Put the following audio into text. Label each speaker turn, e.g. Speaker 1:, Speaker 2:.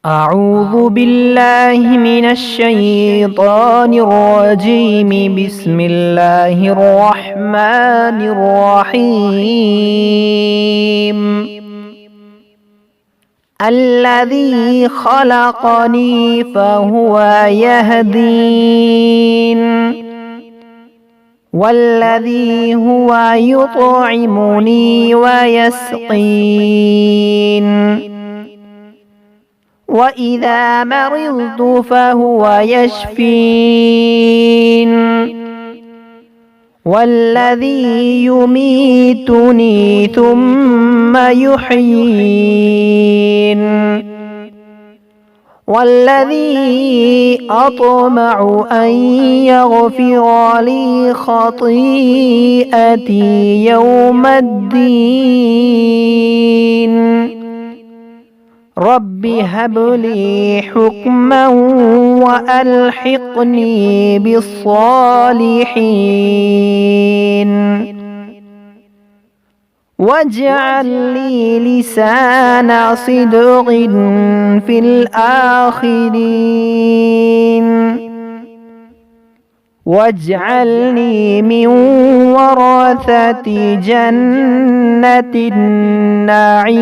Speaker 1: أعوذ بالله من الشيطان الرجيم. بسم الله الرحمن الرحيم. الذي خلقني فهو يهدين، والذي هو يطعمني ويسقين، وإذا مرضت فهو يشفين، والذي يميتني ثم يحيين، والذي أطمع أن يغفر لي خطيئتي يوم الدين. رب هب لي حكما وألحقني بالصالحين، واجعل لي لسان صدق في الآخرين، واجعلني من ورثة جنة النعيم.